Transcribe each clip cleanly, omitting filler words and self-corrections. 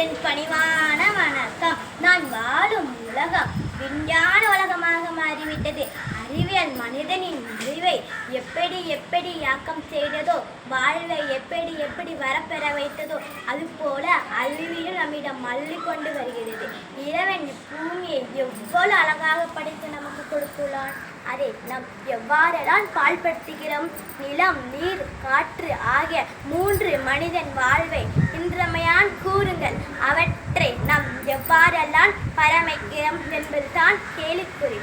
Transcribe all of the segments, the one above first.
என் பணிவான வணக்கம். நான் வாழும் உலகம் விஞ்ஞான உலகமாக மாறிவிட்டது. அறிவியல் மனிதனின் அறிவை எப்படி எப்படி ஆக்கம் செய்ததோ, வாழ்வை எப்படி எப்படி வரப்பெற வைத்ததோ, அதுபோல அறிவியல் நம்மிடம் மல்லி கொண்டு வருகிறது. இறைவன் பூமியை எவ்வளவு அழகாக படைத்து நமக்கு கொடுத்துள்ளான். அதை நாம் எவ்வாறெல்லாம் பால்படுத்துகிறோம்? நிலம், நீர், காற்று ஆகிய 3 மனிதன் வாழ்வை இன்றமையான் கூறுங்கள். அவற்றை நாம் எவ்வாறெல்லாம் பராமரிக்கிறோம் என்பதுதான் கேள்விக்குறி.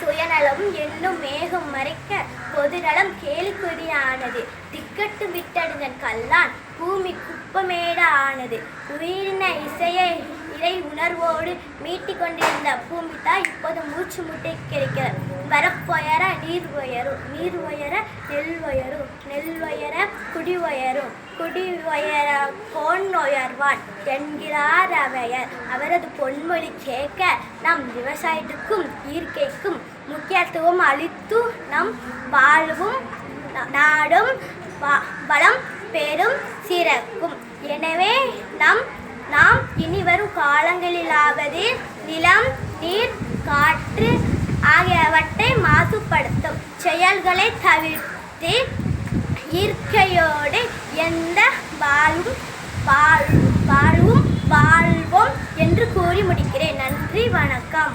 சுயநலம் என்னும் மேகம் மறைக்க பொதுநலம் கேள்விக்குறியானது. திக்கட்டு விட்டடிந்தன் கல்லான் பூமி குப்பமேட ஆனது. உயிரின இசையை இறை உணர்வோடு மீட்டிக் கொண்டிருந்த பூமி தான் இப்போது மூச்சு முட்டை கிடைக்கிறது. வரப்புயர நீர் உயரும், நீர் உயர நெல் உயரும், நெல் உயர குடி உயரும், குடி உயர கோன் உயர்வான் என்கிறார் அவையர். அவரது பொன்மொழி கேட்க நம் விவசாயத்துக்கும் இயற்கைக்கும் முக்கியத்துவம் அளித்து நம் வாழ்வும் நாடும் வளம் பெரும் சிறக்கும். எனவே நாம் இனிவரும் காலங்களிலாவது நிலம், நீர், காற்று ஆகியவற்றை மாசுபடுத்தும் செயல்களை தவிர்த்து இயற்கையோடு எந்த வாழ்வும் வாழ்வோம் என்று கூறி முடிக்கிறேன். நன்றி, வணக்கம்.